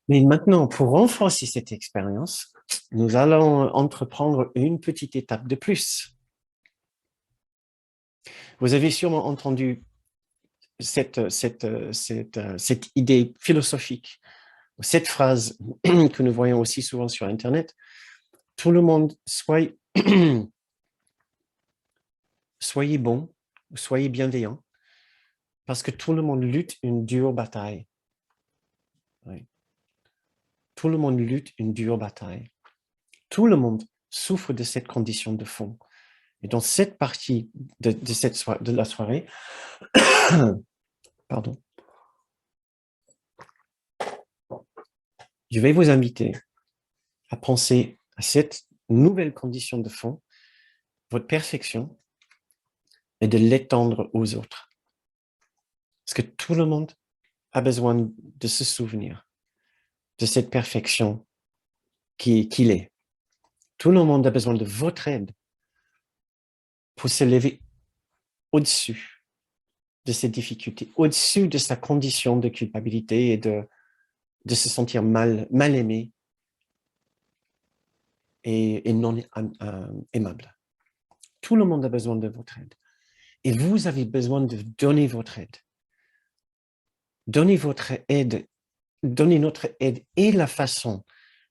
Mais maintenant, pour renforcer cette expérience, nous allons entreprendre une petite étape de plus. Vous avez sûrement entendu cette idée philosophique, cette phrase que nous voyons aussi souvent sur Internet. Tout le monde, soyez bon, soyez bienveillant, parce que tout le monde lutte une dure bataille. Oui. Tout le monde lutte une dure bataille. Tout le monde souffre de cette condition de fond. Et dans cette partie de la soirée, pardon, je vais vous inviter à penser à cette nouvelle condition de fond, votre perfection, et de l'étendre aux autres. Parce que tout le monde a besoin de se souvenir de cette perfection qu'il est. Tout le monde a besoin de votre aide pour se lever au-dessus de ces difficultés, au-dessus de sa condition de culpabilité et de se sentir mal aimé et non aimable. Tout le monde a besoin de votre aide. Et vous avez besoin de donner votre aide. Donnez votre aide, donnez notre aide et la façon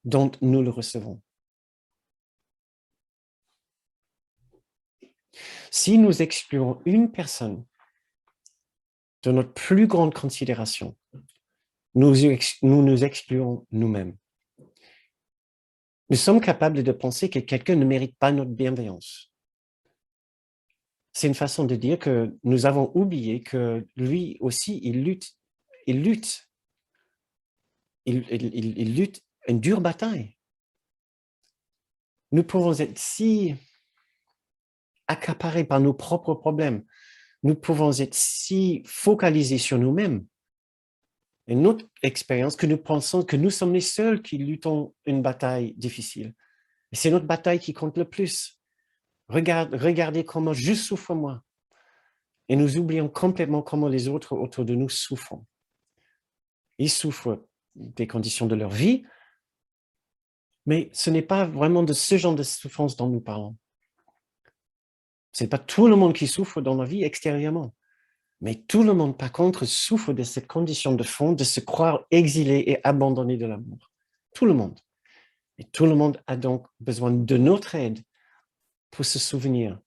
dont nous le recevons. Si nous excluons une personne de notre plus grande considération, nous nous excluons nous-mêmes. Nous sommes capables de penser que quelqu'un ne mérite pas notre bienveillance. C'est une façon de dire que nous avons oublié que lui aussi, il lutte une dure bataille. Nous pouvons être si accaparés par nos propres problèmes. Nous pouvons être si focalisés sur nous-mêmes et notre expérience que nous pensons que nous sommes les seuls qui luttons une bataille difficile. Et c'est notre bataille qui compte le plus. Regardez comment je souffre moi. Et nous oublions complètement comment les autres autour de nous souffrent. Ils souffrent des conditions de leur vie, mais ce n'est pas vraiment de ce genre de souffrance dont nous parlons. Ce n'est pas tout le monde qui souffre dans la vie extérieurement. Mais tout le monde, par contre, souffre de cette condition de fond, de se croire exilé et abandonné de l'amour. Tout le monde. Et tout le monde a donc besoin de notre aide pour se souvenir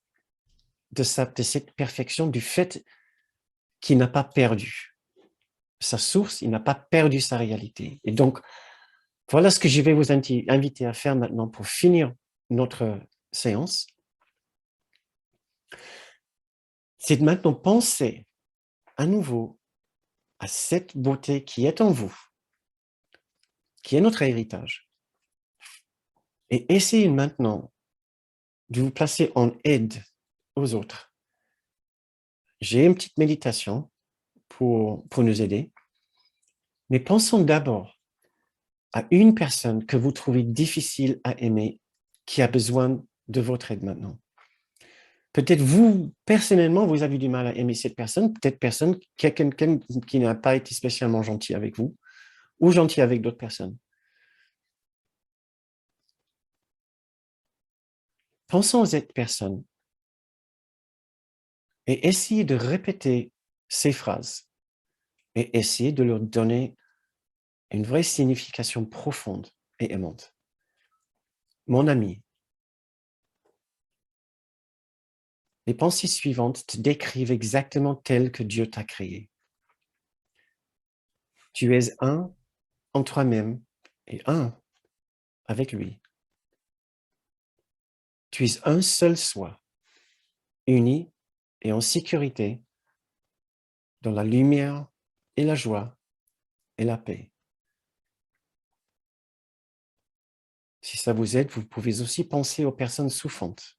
de cette perfection, du fait qu'il n'a pas perdu sa source, il n'a pas perdu sa réalité. Et donc, voilà ce que je vais vous inviter à faire maintenant pour finir notre séance. C'est de maintenant penser à nouveau à cette beauté qui est en vous, qui est notre héritage. Et essayez maintenant de vous placer en aide aux autres. J'ai une petite méditation pour nous aider, mais pensons d'abord à une personne que vous trouvez difficile à aimer, qui a besoin de votre aide maintenant. Peut-être vous, personnellement, vous avez du mal à aimer cette personne, peut-être quelqu'un qui n'a pas été spécialement gentil avec vous, ou gentil avec d'autres personnes. Pensons à cette personne et essayez de répéter ces phrases et essayez de leur donner une vraie signification profonde et aimante. Mon ami, les pensées suivantes te décrivent exactement tel que Dieu t'a créé. Tu es un en toi-même et un avec lui. Tu es un seul soi, uni et en sécurité dans la lumière et la joie et la paix. Si ça vous aide, vous pouvez aussi penser aux personnes souffrantes.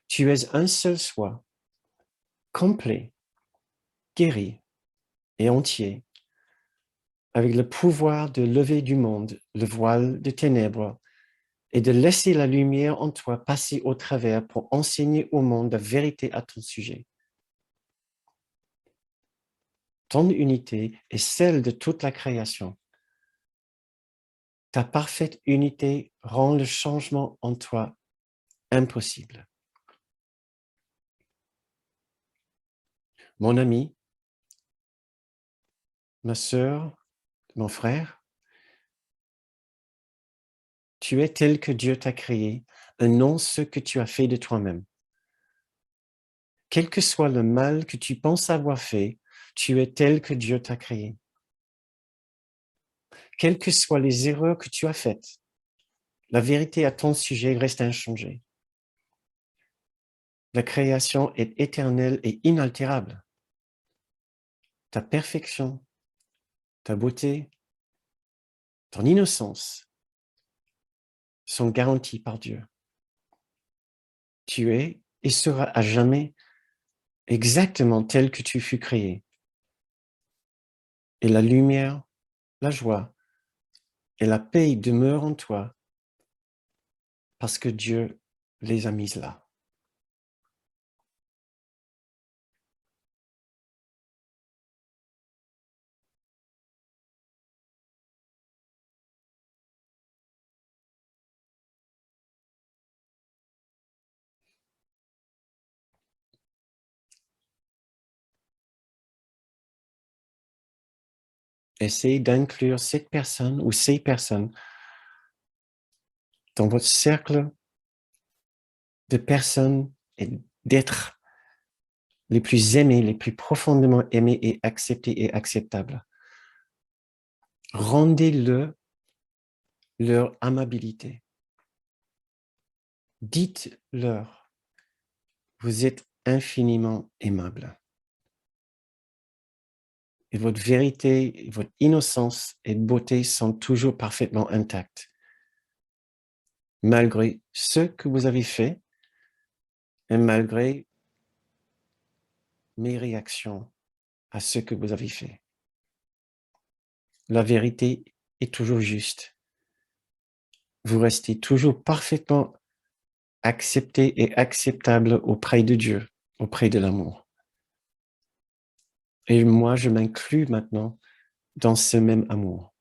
Tu es un seul soi, complet, guéri et entier, avec le pouvoir de lever du monde le voile de ténèbres et de laisser la lumière en toi passer au travers pour enseigner au monde la vérité à ton sujet. ton unité est celle de toute la création. Ta parfaite unité rend le changement en toi impossible. Mon ami, ma sœur, mon frère, tu es tel que Dieu t'a créé, et non ce que tu as fait de toi-même. Quel que soit le mal que tu penses avoir fait, tu es tel que Dieu t'a créé. Quelles que soient les erreurs que tu as faites, la vérité à ton sujet reste inchangée. La création est éternelle et inaltérable. Ta perfection, ta beauté, ton innocence sont garanties par Dieu. Tu es et seras à jamais exactement tel que tu fus créé. Et la lumière, la joie et la paix demeurent en toi parce que Dieu les a mises là. Essayez d'inclure cette personne ou ces personnes dans votre cercle de personnes et d'êtres les plus aimés, les plus profondément aimés et acceptés et acceptables. Rendez-le leur amabilité. Dites-leur, vous êtes infiniment aimable. Et votre vérité, votre innocence et beauté sont toujours parfaitement intactes, malgré ce que vous avez fait et malgré mes réactions à ce que vous avez fait. La vérité est toujours juste. Vous restez toujours parfaitement accepté et acceptable auprès de Dieu, auprès de l'amour. Et moi, je m'inclus maintenant dans ce même amour.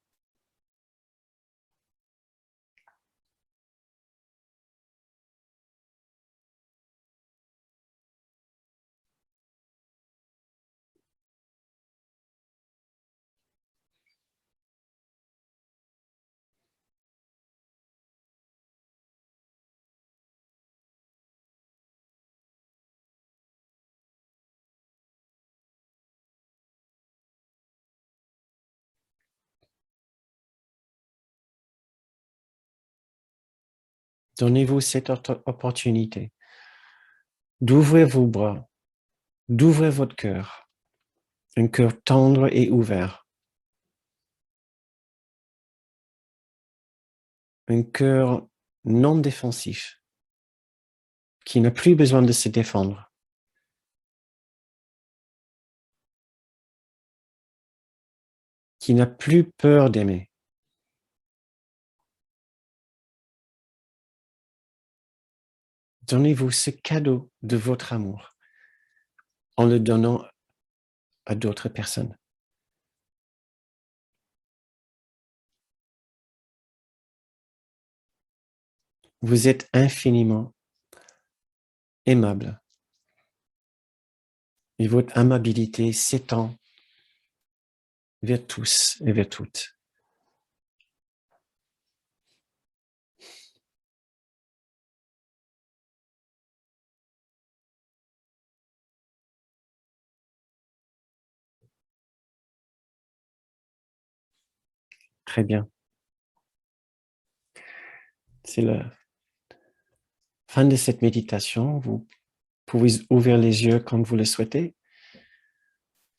Donnez-vous cette opportunité d'ouvrir vos bras, d'ouvrir votre cœur, un cœur tendre et ouvert, un cœur non défensif, qui n'a plus besoin de se défendre. Qui n'a plus peur d'aimer. Donnez-vous ce cadeau de votre amour en le donnant à d'autres personnes. Vous êtes infiniment aimable et votre amabilité s'étend vers tous et vers toutes. Très bien. C'est la fin de cette méditation. Vous pouvez ouvrir les yeux quand vous le souhaitez.